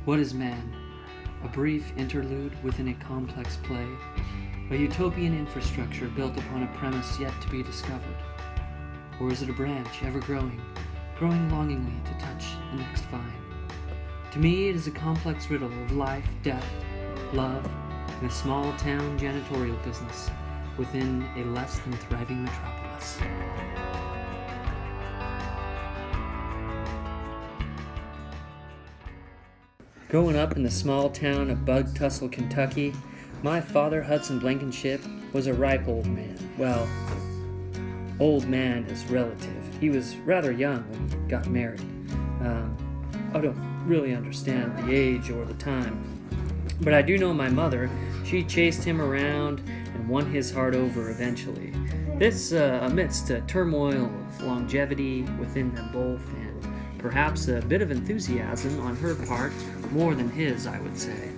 What is man? A brief interlude within a complex play? A utopian infrastructure built upon a premise yet to be discovered? Or is it a branch ever growing, growing longingly to touch the next vine? To me, it is a complex riddle of life, death, love, and a small town janitorial business within a less than thriving metropolis. Growing up in the small town of Bug Tussle, Kentucky, my father, Hudson Blankenship, was a ripe old man. Well, old man is relative. He was rather young when he got married. I don't really understand the age or the time, but I do know my mother. She chased him around and won his heart over eventually. This amidst a turmoil of longevity within them both, and perhaps a bit of enthusiasm on her part, more than his, I would say.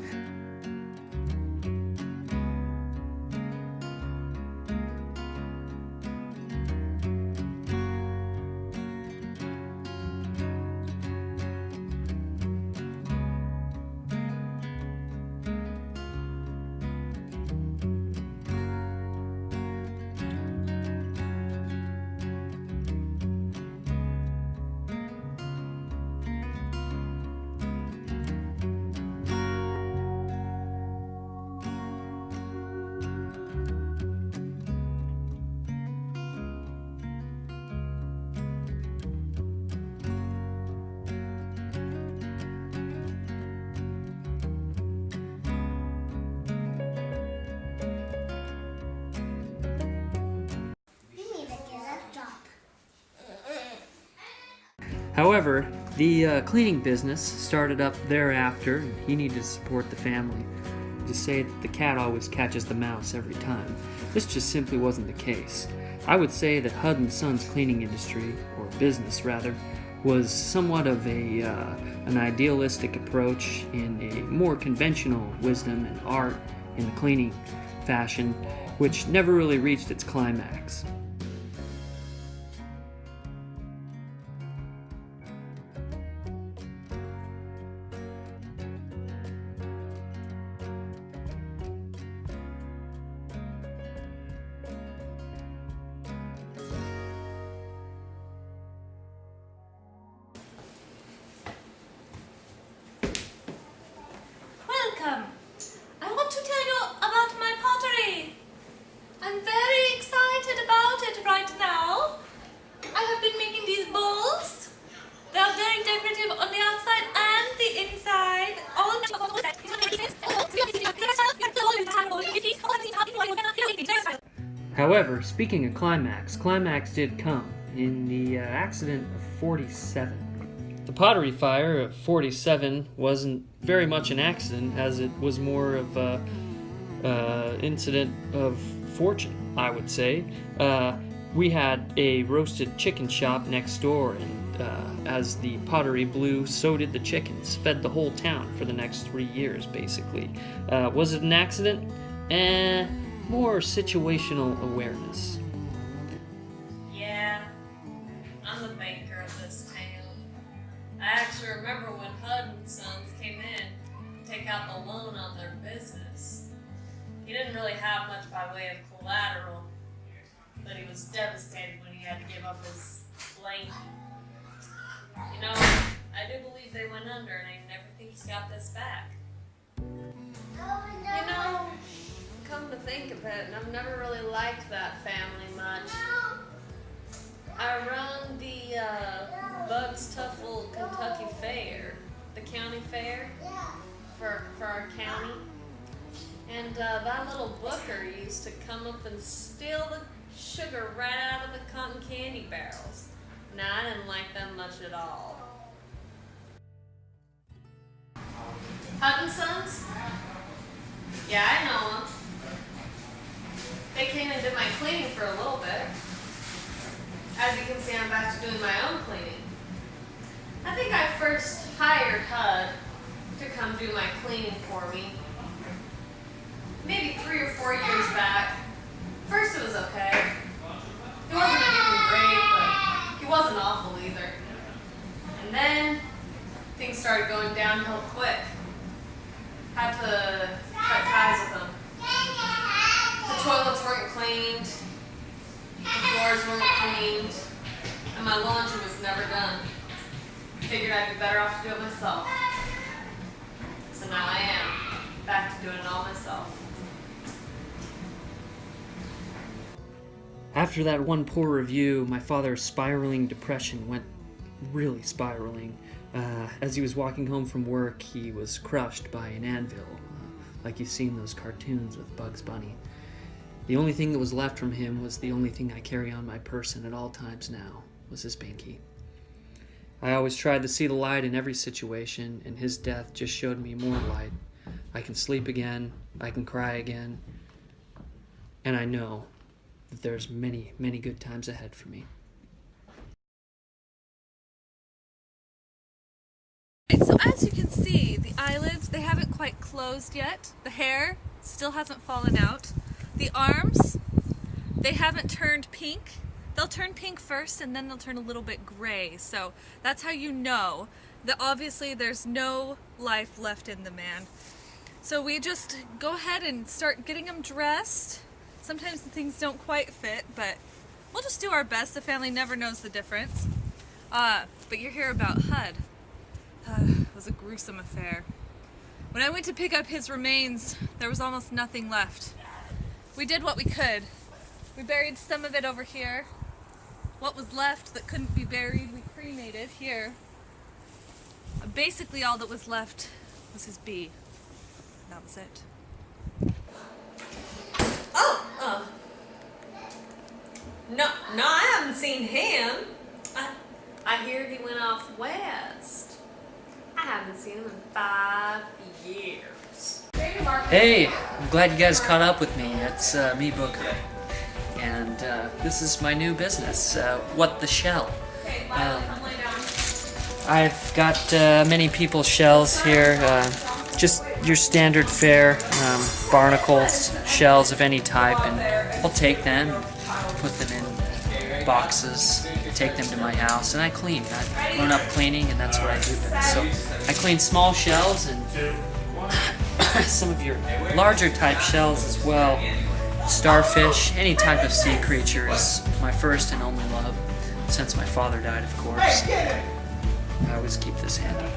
However, the cleaning business started up thereafter, and he needed to support the family. To say that the cat always catches the mouse every time, this just simply wasn't the case. I would say that Hud'n Sons cleaning industry, or business rather, was somewhat of an idealistic approach in a more conventional wisdom and art in the cleaning fashion, which never really reached its climax. I want to tell you about my pottery. I'm very excited about it right now. I have been making these bowls. They are very decorative on the outside and the inside. However, speaking of Climax, Climax did come in the accident of 47. The pottery fire of 47 wasn't very much an accident, as it was more of an incident of fortune, I would say. We had a roasted chicken shop next door, and as the pottery blew, so did the chickens. Fed the whole town for the next 3 years, basically. Was it an accident? More situational awareness. Yeah, I'm the banker of this town. I actually remember when Hud'n Sons came in to take out the loan on their business. He didn't really have much by way of collateral, but he was devastated when he had to give up his land. You know, I do believe they went under, and I never think he's got this back. You know, come to think of it, I've never really liked that family much. I run the Bugs Tussle Kentucky Fair, the county fair for our county. And that little booker used to come up and steal the sugar right out of the cotton candy barrels. Nah, I didn't like them much at all. Hud'n Sons? Yeah, I know them. They came and did my cleaning for a little bit. As you can see, I'm back to doing my own cleaning. I think I first hired Hud to come do my cleaning for me. Maybe 3 or 4 years back. First it was okay. He wasn't anything great, but he wasn't awful either. And then things started going downhill quick. Had to cut ties with them. The toilets weren't cleaned, the floors weren't cleaned, and my laundry was never done. Figured I'd be better off to do it myself. So now I am, back to doing it all myself. After that one poor review, my father's spiraling depression went really spiraling. As he was walking home from work, he was crushed by an anvil, like you've seen those cartoons with Bugs Bunny. The only thing that was left from him was the only thing I carry on my person at all times now, was his binky. I always tried to see the light in every situation, and his death just showed me more light. I can sleep again, I can cry again, and I know that there's many, many good times ahead for me. So as you can see, the eyelids, they haven't quite closed yet. The hair still hasn't fallen out. The arms, they haven't turned pink. They'll turn pink first and then they'll turn a little bit gray. So that's how you know that obviously there's no life left in the man. So we just go ahead and start getting him dressed. Sometimes the things don't quite fit, but we'll just do our best. The family never knows the difference. But you're here about Hud. It was a gruesome affair. When I went to pick up his remains, there was almost nothing left. We did what we could. We buried some of it over here. What was left that couldn't be buried, we cremated here. Basically all that was left was his bee. That was it. No, I haven't seen him. I hear he went off west. I haven't seen him in 5 years. Hey, I'm glad you guys caught up with me. It's me, Booker. And this is my new business, What the Shell. I've got many people's shells here, just your standard fare, barnacles, shells of any type, and I'll take them, put them in boxes, take them to my house, and I clean. I've grown up cleaning, and that's what I do best. So I clean small shells and some of your larger type shells as well. Starfish, any type of sea creature is my first and only love, since my father died, of course. I always keep this handy.